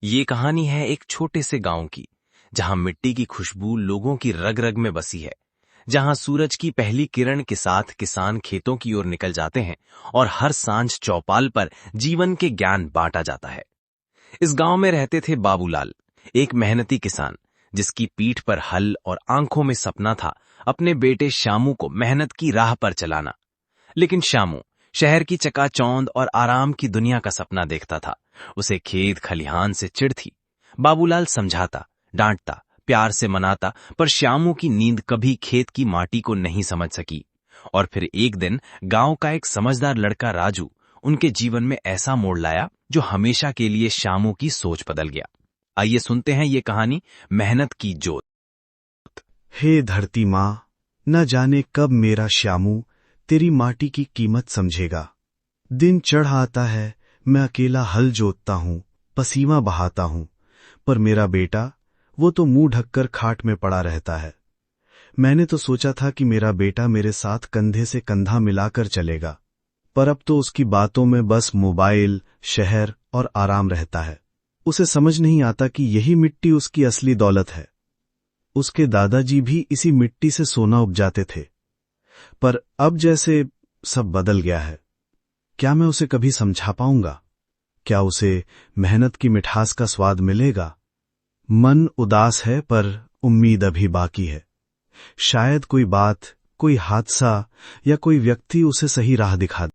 ये कहानी है एक छोटे से गांव की, जहां मिट्टी की खुशबू लोगों की रग रग में बसी है, जहां सूरज की पहली किरण के साथ किसान खेतों की ओर निकल जाते हैं और हर सांझ चौपाल पर जीवन के ज्ञान बांटा जाता है। इस गांव में रहते थे बाबूलाल, एक मेहनती किसान जिसकी पीठ पर हल और आंखों में सपना था अपने बेटे श्यामू को मेहनत की राह पर चलाना। लेकिन श्यामू शहर की चकाचौंध और आराम की दुनिया का सपना देखता था। उसे खेत खलिहान से चिढ़ थी। बाबूलाल समझाता, डांटता, प्यार से मनाता, पर श्यामू की नींद कभी खेत की माटी को नहीं समझ सकी। और फिर एक दिन गांव का एक समझदार लड़का राजू उनके जीवन में ऐसा मोड़ लाया जो हमेशा के लिए श्यामू की सोच बदल गया। आइए सुनते हैं ये कहानी, मेहनत की जोत। हे धरती माँ, न जाने कब मेरा श्यामू तेरी माटी की कीमत समझेगा। दिन चढ़ आता है, मैं अकेला हल जोतता हूँ, पसीना बहाता हूँ, पर मेरा बेटा वो तो मुंह ढककर खाट में पड़ा रहता है। मैंने तो सोचा था कि मेरा बेटा मेरे साथ कंधे से कंधा मिलाकर चलेगा, पर अब तो उसकी बातों में बस मोबाइल, शहर और आराम रहता है। उसे समझ नहीं आता कि यही मिट्टी उसकी असली दौलत है। उसके दादाजी भी इसी मिट्टी से सोना उपजाते थे, पर अब जैसे सब बदल गया है। क्या मैं उसे कभी समझा पाऊंगा? क्या उसे मेहनत की मिठास का स्वाद मिलेगा? मन उदास है, पर उम्मीद अभी बाकी है। शायद कोई बात, कोई हादसा या कोई व्यक्ति उसे सही राह दिखा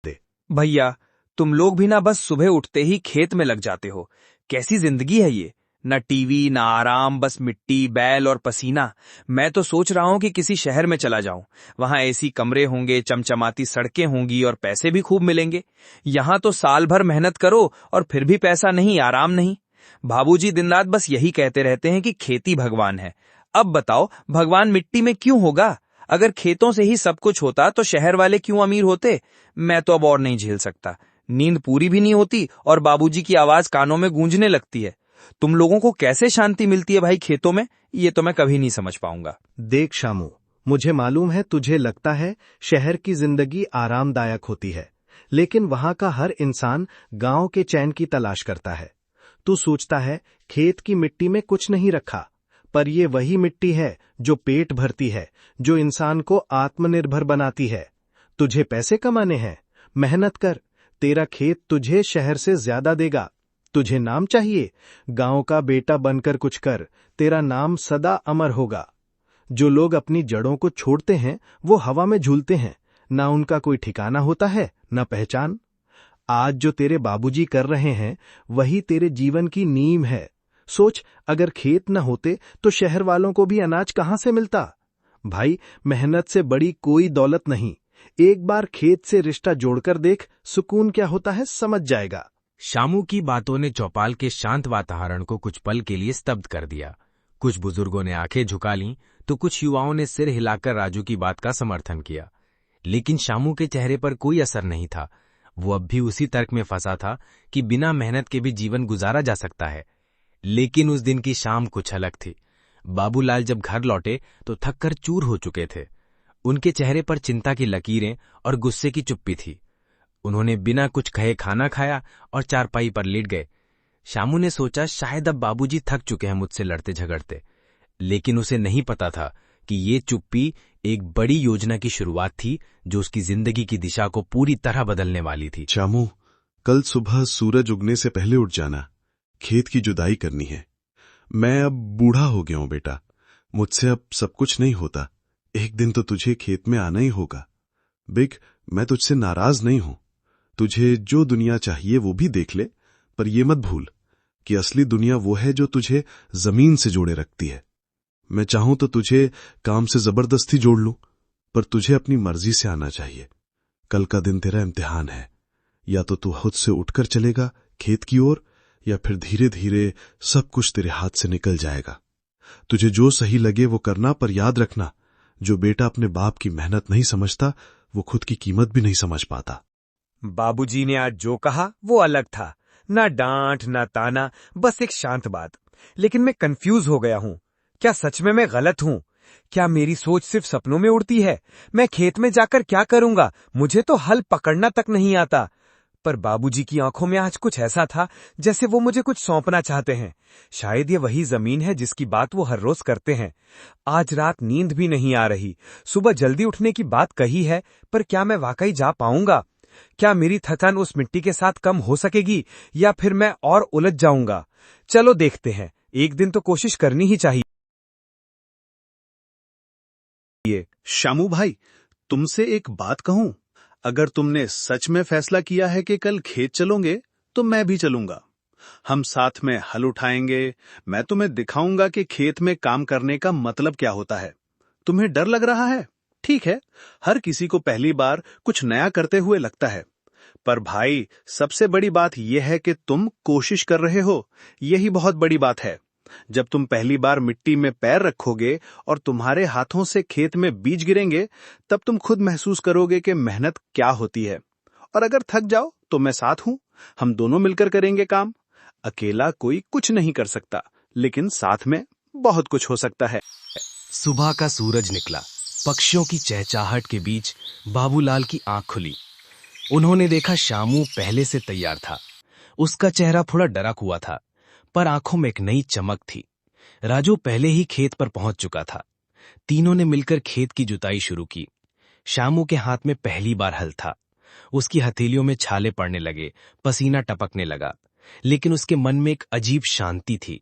दे। भैया, तुम लोग भी ना बस सुबह उठते ही खेत में लग जाते हो। कैसी जिंदगी है ये? न टीवी, न आराम, बस मिट्टी, बैल और पसीना। मैं तो सोच रहा हूँ कि किसी शहर में चला जाऊं। वहां एसी कमरे होंगे, चमचमाती सड़कें होंगी और पैसे भी खूब मिलेंगे। यहाँ तो साल भर मेहनत करो और फिर भी पैसा नहीं, आराम नहीं। बाबूजी दिन रात बस यही कहते रहते हैं कि खेती भगवान है। अब बताओ, भगवान मिट्टी में क्यों होगा? अगर खेतों से ही सब कुछ होता तो शहर वाले क्यों अमीर होते? मैं तो अब और नहीं झेल सकता। नींद पूरी भी नहीं होती और बाबूजी की आवाज कानों में गूंजने लगती है। तुम लोगों को कैसे शांति मिलती है भाई खेतों में? ये तो मैं कभी नहीं समझ पाऊंगा। देख श्यामू, मुझे मालूम है तुझे लगता है शहर की जिंदगी आरामदायक होती है, लेकिन वहां का हर इंसान गांव के चैन की तलाश करता है। तू सोचता है खेत की मिट्टी में कुछ नहीं रखा, पर ये वही मिट्टी है जो पेट भरती है, जो इंसान को आत्मनिर्भर बनाती है। तुझे पैसे कमाने हैं, मेहनत कर। तेरा खेत तुझे शहर से ज्यादा देगा। तुझे नाम चाहिए, गांव का बेटा बनकर कुछ कर, तेरा नाम सदा अमर होगा। जो लोग अपनी जड़ों को छोड़ते हैं वो हवा में झूलते हैं, ना उनका कोई ठिकाना होता है, ना पहचान। आज जो तेरे बाबूजी कर रहे हैं वही तेरे जीवन की नींव है। सोच, अगर खेत न होते तो शहर वालों को भी अनाज कहां से मिलता? भाई, मेहनत से बड़ी कोई दौलत नहीं। एक बार खेत से रिश्ता जोड़कर देख, सुकून क्या होता है समझ जाएगा। श्यामू की बातों ने चौपाल के शांत वातावरण को कुछ पल के लिए स्तब्ध कर दिया। कुछ बुजुर्गों ने आंखें झुका लीं, तो कुछ युवाओं ने सिर हिलाकर राजू की बात का समर्थन किया। लेकिन श्यामू के चेहरे पर कोई असर नहीं था। वो अब भी उसी तर्क में फंसा था कि बिना मेहनत के भी जीवन गुजारा जा सकता है। लेकिन उस दिन की शाम कुछ अलग थी। बाबूलाल जब घर लौटे तो थककर चूर हो चुके थे। उनके चेहरे पर चिंता की लकीरें और गुस्से की चुप्पी थी। उन्होंने बिना कुछ कहे खाना खाया और चारपाई पर लेट गए। श्यामू ने सोचा शायद अब बाबूजी थक चुके हैं मुझसे लड़ते झगड़ते, लेकिन उसे नहीं पता था कि ये चुप्पी एक बड़ी योजना की शुरुआत थी जो उसकी जिंदगी की दिशा को पूरी तरह बदलने वाली थी। श्यामू, कल सुबह सूरज उगने से पहले उठ जाना, खेत की जुदाई करनी है। मैं अब बूढ़ा हो गया हूं बेटा, मुझसे अब सब कुछ नहीं होता। एक दिन तो तुझे खेत में आना ही होगा। बिग, मैं तुझसे नाराज नहीं हूं। तुझे जो दुनिया चाहिए वो भी देख ले, पर ये मत भूल कि असली दुनिया वो है जो तुझे जमीन से जोड़े रखती है। मैं चाहूं तो तुझे काम से जबरदस्ती जोड़ लूं, पर तुझे अपनी मर्जी से आना चाहिए। कल का दिन तेरा इम्तिहान है। या तो तू खुद से उठकर चलेगा खेत की ओर, या फिर धीरे धीरे सब कुछ तेरे हाथ से निकल जाएगा। तुझे जो सही लगे वो करना, पर याद रखना, जो बेटा अपने बाप की मेहनत नहीं समझता वो खुद की कीमत भी नहीं समझ पाता। बाबूजी ने आज जो कहा वो अलग था। ना डांट, ना ताना, बस एक शांत बात। लेकिन मैं कंफ्यूज हो गया हूँ। क्या सच में मैं गलत हूँ? क्या मेरी सोच सिर्फ सपनों में उड़ती है? मैं खेत में जाकर क्या करूंगा? मुझे तो हल पकड़ना तक नहीं आता। पर बाबूजी की आंखों में आज कुछ ऐसा था जैसे वो मुझे कुछ सौंपना चाहते हैं। शायद ये वही जमीन है जिसकी बात वो हर रोज करते हैं। आज रात नींद भी नहीं आ रही। सुबह जल्दी उठने की बात कही है, पर क्या मैं वाकई जा पाऊंगा? क्या मेरी थकान उस मिट्टी के साथ कम हो सकेगी या फिर मैं और उलझ जाऊंगा? चलो देखते हैं, एक दिन तो कोशिश करनी ही चाहिए। शामू भाई, तुमसे एक बात कहूं? अगर तुमने सच में फैसला किया है कि कल खेत चलोगे, तो मैं भी चलूंगा। हम साथ में हल उठाएंगे। मैं तुम्हें दिखाऊंगा कि खेत में काम करने का मतलब क्या होता है। तुम्हें डर लग रहा है? ठीक है, हर किसी को पहली बार कुछ नया करते हुए लगता है। पर भाई, सबसे बड़ी बात यह है कि तुम कोशिश कर रहे हो। यही बहुत बड़ी बात है। जब तुम पहली बार मिट्टी में पैर रखोगे और तुम्हारे हाथों से खेत में बीज गिरेंगे, तब तुम खुद महसूस करोगे कि मेहनत क्या होती है। और अगर थक जाओ तो मैं साथ हूं। हम दोनों मिलकर करेंगे काम। अकेला कोई कुछ नहीं कर सकता, लेकिन साथ में बहुत कुछ हो सकता है। सुबह का सूरज निकला। पक्षियों की चहचहाहट के बीच बाबूलाल की आंख खुली। उन्होंने देखा शामू पहले से तैयार था। उसका चेहरा थोड़ा डरा हुआ था, पर आंखों में एक नई चमक थी। राजू पहले ही खेत पर पहुंच चुका था। तीनों ने मिलकर खेत की जुताई शुरू की। शामू के हाथ में पहली बार हल था। उसकी हथेलियों में छाले पड़ने लगे, पसीना टपकने लगा, लेकिन उसके मन में एक अजीब शांति थी।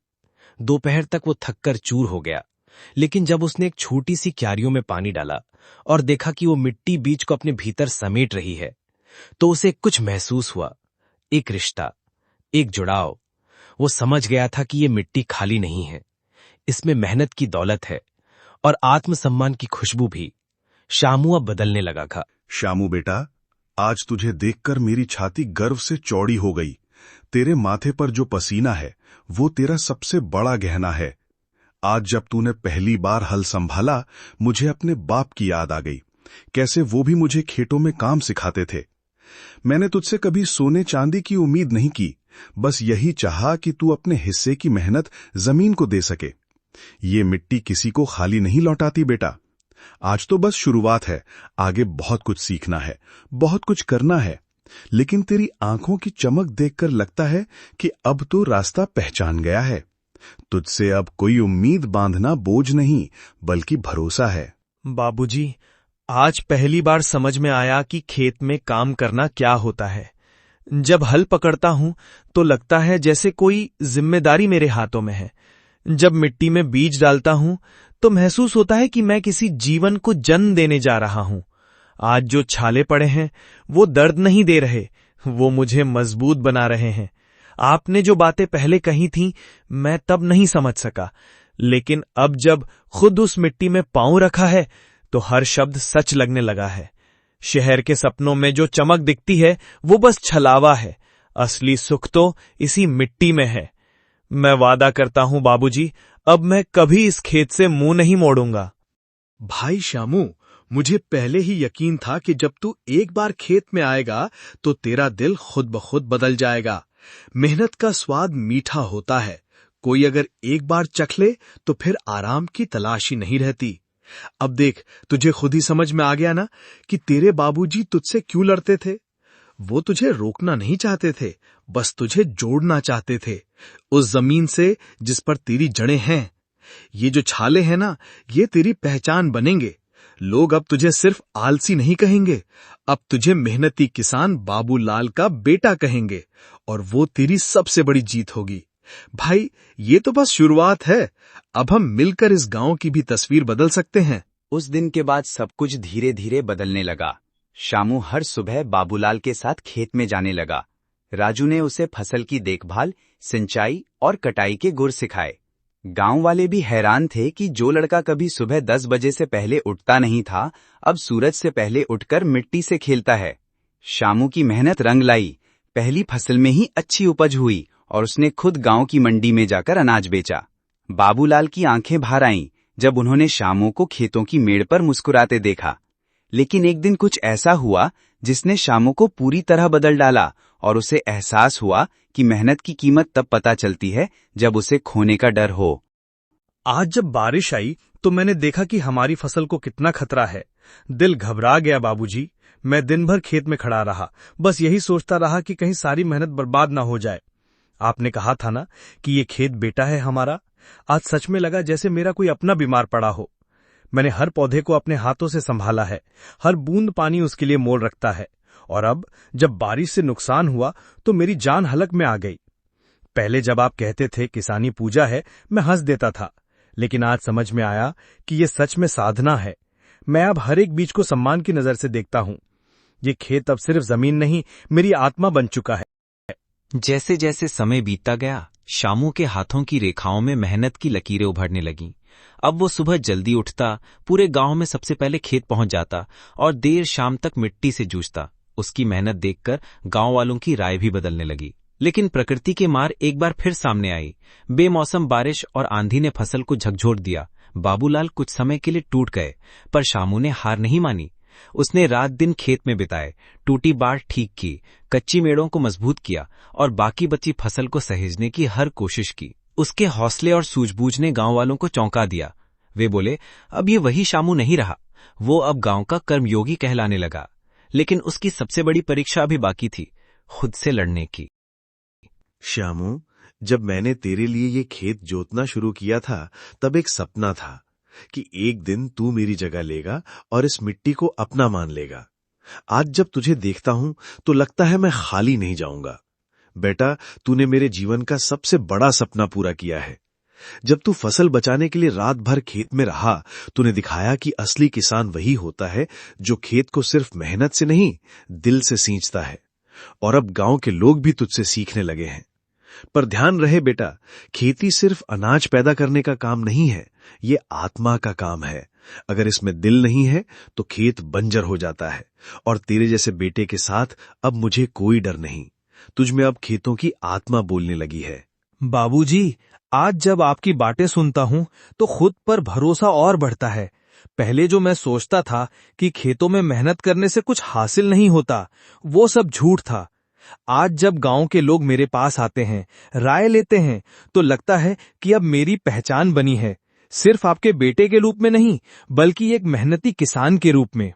दोपहर तक वो थककर चूर हो गया, लेकिन जब उसने एक छोटी सी क्यारियों में पानी डाला और देखा कि वो मिट्टी बीज को अपने भीतर समेट रही है, तो उसे कुछ महसूस हुआ। एक रिश्ता, एक जुड़ाव। वो समझ गया था कि ये मिट्टी खाली नहीं है, इसमें मेहनत की दौलत है और आत्मसम्मान की खुशबू भी। शामू अब बदलने लगा था। शामू बेटा, आज तुझे देखकर मेरी छाती गर्व से चौड़ी हो गई। तेरे माथे पर जो पसीना है, वो तेरा सबसे बड़ा गहना है। आज जब तूने पहली बार हल संभाला, मुझे अपने बाप की याद आ गई। कैसे वो भी मुझे खेतों में काम सिखाते थे। मैंने तुझसे कभी सोने चांदी की उम्मीद नहीं की, बस यही चाहा कि तू अपने हिस्से की मेहनत जमीन को दे सके। ये मिट्टी किसी को खाली नहीं लौटाती बेटा। आज तो बस शुरुआत है, आगे बहुत कुछ सीखना है, बहुत कुछ करना है। लेकिन तेरी आंखों की चमक देखकर लगता है कि अब तो रास्ता पहचान गया है। तुझसे अब कोई उम्मीद बांधना बोझ नहीं, बल्कि भरोसा है। बाबूजी, आज पहली बार समझ में आया कि खेत में काम करना क्या होता है। जब हल पकड़ता हूं तो लगता है जैसे कोई जिम्मेदारी मेरे हाथों में है। जब मिट्टी में बीज डालता हूं तो महसूस होता है कि मैं किसी जीवन को जन्म देने जा रहा हूं। आज जो छाले पड़े हैं वो दर्द नहीं दे रहे, वो मुझे मजबूत बना रहे हैं। आपने जो बातें पहले कही थीं, मैं तब नहीं समझ सका, लेकिन अब जब खुद उस मिट्टी में पांव रखा है तो हर शब्द सच लगने लगा है। शहर के सपनों में जो चमक दिखती है वो बस छलावा है, असली सुख तो इसी मिट्टी में है। मैं वादा करता हूं बाबूजी, अब मैं कभी इस खेत से मुंह नहीं मोड़ूंगा। भाई शामू, मुझे पहले ही यकीन था कि जब तू एक बार खेत में आएगा तो तेरा दिल खुद ब खुद बदल जाएगा। मेहनत का स्वाद मीठा होता है। कोई अगर एक बार चख ले तो फिर आराम की तलाश ही नहीं रहती। अब देख, तुझे खुद ही समझ में आ गया ना कि तेरे बाबूजी तुझसे क्यों लड़ते थे। वो तुझे रोकना नहीं चाहते थे, बस तुझे जोड़ना चाहते थे उस जमीन से जिस पर तेरी जड़ें हैं। ये जो छाले हैं ना, ये तेरी पहचान बनेंगे। लोग अब तुझे सिर्फ आलसी नहीं कहेंगे, अब तुझे मेहनती किसान बाबूलाल का बेटा कहेंगे, और वो तेरी सबसे बड़ी जीत होगी। भाई, ये तो बस शुरुआत है। अब हम मिलकर इस गांव की भी तस्वीर बदल सकते हैं। उस दिन के बाद सब कुछ धीरे धीरे बदलने लगा। शामू हर सुबह बाबूलाल के साथ खेत में जाने लगा। राजू ने उसे फसल की देखभाल, सिंचाई और कटाई के गुर सिखाए। गांव वाले भी हैरान थे कि जो लड़का कभी सुबह 10 बजे से पहले उठता नहीं था, अब सूरज से पहले उठकर मिट्टी से खेलता है। शामू की मेहनत रंग लाई। पहली फसल में ही अच्छी उपज हुई और उसने खुद गांव की मंडी में जाकर अनाज बेचा। बाबूलाल की आंखें भर आईं जब उन्होंने शामू को खेतों की मेड़ पर मुस्कुराते देखा। लेकिन एक दिन कुछ ऐसा हुआ जिसने शामू को पूरी तरह बदल डाला, और उसे एहसास हुआ कि मेहनत की कीमत तब पता चलती है जब उसे खोने का डर हो। आज जब बारिश आई तो मैंने देखा कि हमारी फसल को कितना खतरा है। दिल घबरा गया बाबूजी। मैं दिन भर खेत में खड़ा रहा, बस यही सोचता रहा कि कहीं सारी मेहनत बर्बाद ना हो जाए। आपने कहा था ना कि ये खेत बेटा है हमारा। आज सच में लगा जैसे मेरा कोई अपना बीमार पड़ा हो। मैंने हर पौधे को अपने हाथों से संभाला है, हर बूंद पानी उसके लिए मोल रखता है। और अब जब बारिश से नुकसान हुआ तो मेरी जान हलक में आ गई। पहले जब आप कहते थे किसानी पूजा है, मैं हंस देता था, लेकिन आज समझ में आया कि ये सच में साधना है। मैं अब हर एक बीज को सम्मान की नजर से देखता हूँ। ये खेत अब सिर्फ जमीन नहीं, मेरी आत्मा बन चुका है। जैसे जैसे समय बीतता गया, शामू के हाथों की रेखाओं में मेहनत की लकीरें उभरने लगीं। अब वो सुबह जल्दी उठता, पूरे गांव में सबसे पहले खेत पहुंच जाता और देर शाम तक मिट्टी से जूझता। उसकी मेहनत देखकर गांव वालों की राय भी बदलने लगी। लेकिन प्रकृति के मार एक बार फिर सामने आई। बेमौसम बारिश और आंधी ने फसल को झकझोर दिया। बाबूलाल कुछ समय के लिए टूट गए, पर शामू ने हार नहीं मानी। उसने रात दिन खेत में बिताए, टूटी बाट ठीक की, कच्ची मेड़ों को मजबूत किया और बाकी बची फसल को सहेजने की हर कोशिश की। उसके हौसले और सूझबूझ ने गांव वालों को चौंका दिया। वे बोले, अब ये वही शामू नहीं रहा, वो अब गांव का कर्मयोगी कहलाने लगा। लेकिन उसकी सबसे बड़ी परीक्षा अभी बाकी थी, खुद से लड़ने की। श्यामू, जब मैंने तेरे लिए ये खेत जोतना शुरू किया था, तब एक सपना था कि एक दिन तू मेरी जगह लेगा और इस मिट्टी को अपना मान लेगा। आज जब तुझे देखता हूं तो लगता है मैं खाली नहीं जाऊंगा। बेटा, तूने मेरे जीवन का सबसे बड़ा सपना पूरा किया है। जब तू फसल बचाने के लिए रात भर खेत में रहा, तूने दिखाया कि असली किसान वही होता है जो खेत को सिर्फ मेहनत से नहीं, दिल से सींचता है। और अब गांव के लोग भी तुझसे सीखने लगे हैं। पर ध्यान रहे बेटा, खेती सिर्फ अनाज पैदा करने का काम नहीं है, ये आत्मा का काम है। अगर इसमें दिल नहीं है तो खेत बंजर हो जाता है। और तेरे जैसे बेटे के साथ अब मुझे कोई डर नहीं। तुझ में अब खेतों की आत्मा बोलने लगी है। बाबूजी, आज जब आपकी बातें सुनता हूं तो खुद पर भरोसा और बढ़ता है। पहले जो मैं सोचता था कि खेतों में मेहनत करने से कुछ हासिल नहीं होता, वो सब झूठ था। आज जब गांव के लोग मेरे पास आते हैं, राय लेते हैं, तो लगता है कि अब मेरी पहचान बनी है, सिर्फ आपके बेटे के रूप में नहीं, बल्कि एक मेहनती किसान के रूप में।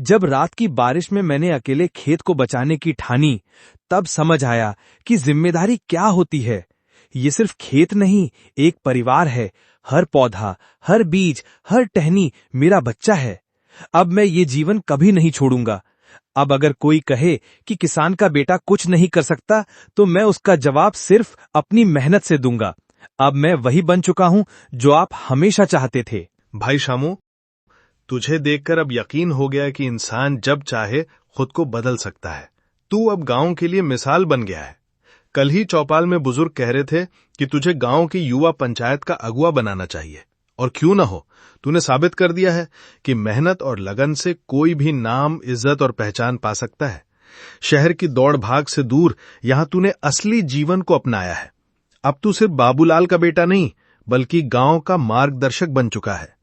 जब रात की बारिश में मैंने अकेले खेत को बचाने की ठानी, तब समझ आया कि जिम्मेदारी क्या होती है। ये सिर्फ खेत नहीं, एक परिवार है। हर पौधा, हर बीज, हर टहनी मेरा बच्चा है। अब मैं ये जीवन कभी नहीं छोड़ूंगा। अब अगर कोई कहे कि किसान का बेटा कुछ नहीं कर सकता, तो मैं उसका जवाब सिर्फ अपनी मेहनत से दूंगा। अब मैं वही बन चुका हूं जो आप हमेशा चाहते थे। भाई शामू, तुझे देखकर अब यकीन हो गया कि इंसान जब चाहे खुद को बदल सकता है। तू अब गांव के लिए मिसाल बन गया है। कल ही चौपाल में बुजुर्ग कह रहे थे कि तुझे गांव की युवा पंचायत का अगुवा बनाना चाहिए। और क्यों ना हो, तूने साबित कर दिया है कि मेहनत और लगन से कोई भी नाम, इज्जत और पहचान पा सकता है। शहर की दौड़ भाग से दूर यहां तूने असली जीवन को अपनाया है। अब तू सिर्फ बाबूलाल का बेटा नहीं, बल्कि गांव का मार्गदर्शक बन चुका है।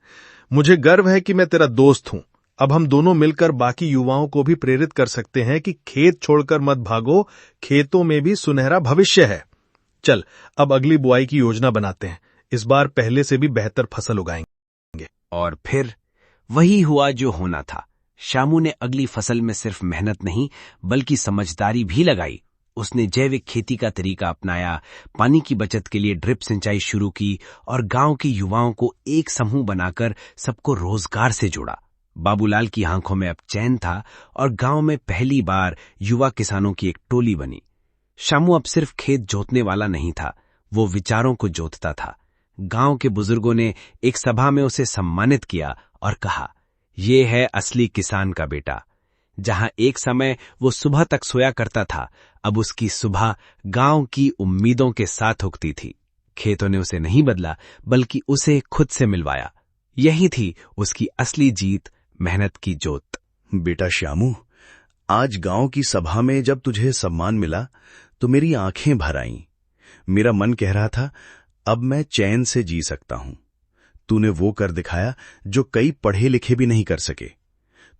मुझे गर्व है कि मैं तेरा दोस्त हूं। अब हम दोनों मिलकर बाकी युवाओं को भी प्रेरित कर सकते हैं कि खेत छोड़कर मत भागो, खेतों में भी सुनहरा भविष्य है। चल, अब अगली बुआई की योजना बनाते हैं। इस बार पहले से भी बेहतर फसल उगाएंगे। और फिर वही हुआ जो होना था। शामू ने अगली फसल में सिर्फ मेहनत नहीं, बल्कि समझदारी भी लगाई। उसने जैविक खेती का तरीका अपनाया, पानी की बचत के लिए ड्रिप सिंचाई शुरू की और गांव के युवाओं को एक समूह बनाकर सबको रोजगार से जोड़ा। बाबूलाल की आंखों में अब चैन था और गांव में पहली बार युवा किसानों की एक टोली बनी। शामू अब सिर्फ खेत जोतने वाला नहीं था, वो विचारों को जोतता था। गांव के बुजुर्गों ने एक सभा में उसे सम्मानित किया और कहा, ये है असली किसान का बेटा। जहां एक समय वो सुबह तक सोया करता था, अब उसकी सुबह गांव की उम्मीदों के साथ उगती थी। खेतों ने उसे नहीं बदला, बल्कि उसे खुद से मिलवाया। यही थी उसकी असली जीत, मेहनत की जोत। बेटा श्यामू, आज गांव की सभा में जब तुझे सम्मान मिला तो मेरी आंखें भर आईं। मेरा मन कह रहा था, अब मैं चैन से जी सकता हूं। तूने वो कर दिखाया जो कई पढ़े लिखे भी नहीं कर सके।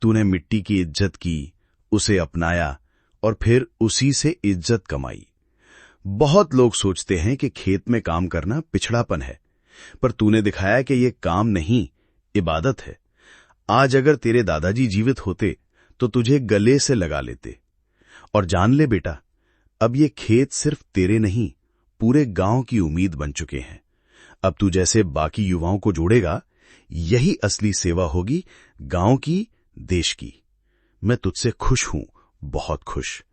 तूने मिट्टी की इज्जत की, उसे अपनाया और फिर उसी से इज्जत कमाई। बहुत लोग सोचते हैं कि खेत में काम करना पिछड़ापन है, पर तूने दिखाया कि यह काम नहीं, इबादत है। आज अगर तेरे दादाजी जीवित होते तो तुझे गले से लगा लेते। और जान ले बेटा, अब ये खेत सिर्फ तेरे नहीं, पूरे गांव की उम्मीद बन चुके हैं। अब तू जैसे बाकी युवाओं को जोड़ेगा, यही असली सेवा होगी गांव की, देश की। मैं तुझसे खुश हूं, बहुत खुश।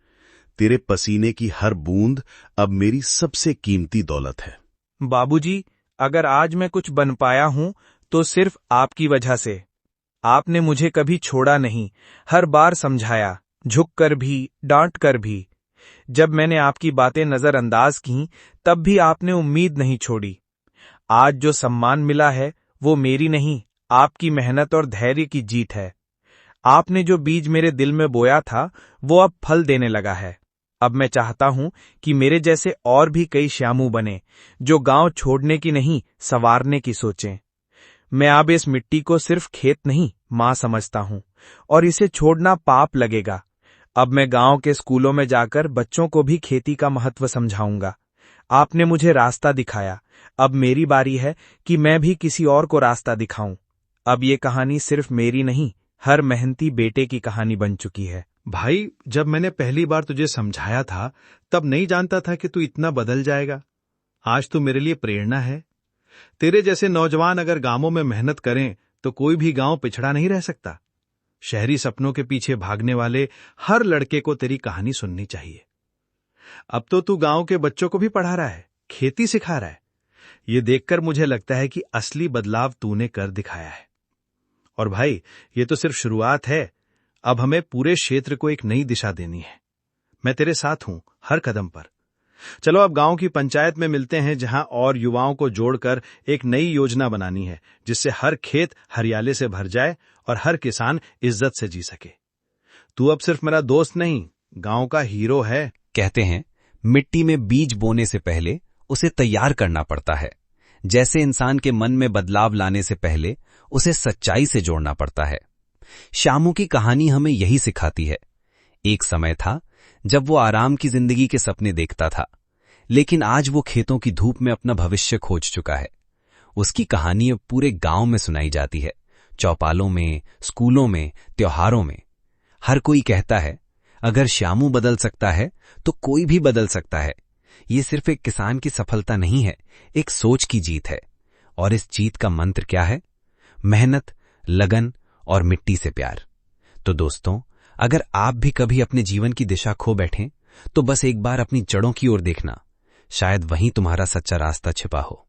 तेरे पसीने की हर बूंद अब मेरी सबसे कीमती दौलत है। बाबूजी, अगर आज मैं कुछ बन पाया हूं तो सिर्फ आपकी वजह से। आपने मुझे कभी छोड़ा नहीं, हर बार समझाया, झुककर भी, डांट कर भी। जब मैंने आपकी बातें नजरअंदाज की, तब भी आपने उम्मीद नहीं छोड़ी। आज जो सम्मान मिला है वो मेरी नहीं, आपकी मेहनत और धैर्य की जीत है। आपने जो बीज मेरे दिल में बोया था वो अब फल देने लगा है। अब मैं चाहता हूं कि मेरे जैसे और भी कई श्यामू बने, जो गांव छोड़ने की नहीं, संवारने की सोचें। मैं अब इस मिट्टी को सिर्फ खेत नहीं, मां समझता हूं, और इसे छोड़ना पाप लगेगा। अब मैं गांव के स्कूलों में जाकर बच्चों को भी खेती का महत्व समझाऊंगा। आपने मुझे रास्ता दिखाया, अब मेरी बारी है कि मैं भी किसी और को रास्ता दिखाऊं। अब ये कहानी सिर्फ मेरी नहीं, हर मेहनती बेटे की कहानी बन चुकी है। भाई, जब मैंने पहली बार तुझे समझाया था, तब नहीं जानता था कि तू इतना बदल जाएगा। आज तू मेरे लिए प्रेरणा है। तेरे जैसे नौजवान अगर गांवों में मेहनत करें तो कोई भी गांव पिछड़ा नहीं रह सकता। शहरी सपनों के पीछे भागने वाले हर लड़के को तेरी कहानी सुननी चाहिए। अब तो तू गांव के बच्चों को भी पढ़ा रहा है, खेती सिखा रहा है। ये देखकर मुझे लगता है कि असली बदलाव तूने कर दिखाया है। और भाई, ये तो सिर्फ शुरुआत है। अब हमें पूरे क्षेत्र को एक नई दिशा देनी है। मैं तेरे साथ हूं हर कदम पर। चलो अब गांव की पंचायत में मिलते हैं, जहां और युवाओं को जोड़कर एक नई योजना बनानी है, जिससे हर खेत हरियाले से भर जाए और हर किसान इज्जत से जी सके। तू अब सिर्फ मेरा दोस्त नहीं, गांव का हीरो है। कहते हैं, मिट्टी में बीज बोने से पहले उसे तैयार करना पड़ता है। जैसे इंसान के मन में बदलाव लाने से पहले उसे सच्चाई से जोड़ना पड़ता है। श्यामू की कहानी हमें यही सिखाती है। एक समय था जब वो आराम की जिंदगी के सपने देखता था, लेकिन आज वो खेतों की धूप में अपना भविष्य खोज चुका है। उसकी कहानी अब पूरे गांव में सुनाई जाती है, चौपालों में, स्कूलों में, त्योहारों में। हर कोई कहता है, अगर श्यामू बदल सकता है तो कोई भी बदल सकता है। ये सिर्फ एक किसान की सफलता नहीं है, एक सोच की जीत है। और इस जीत का मंत्र क्या है? मेहनत, लगन और मिट्टी से प्यार। तो दोस्तों, अगर आप भी कभी अपने जीवन की दिशा खो बैठें, तो बस एक बार अपनी जड़ों की ओर देखना, शायद वहीं तुम्हारा सच्चा रास्ता छिपा हो।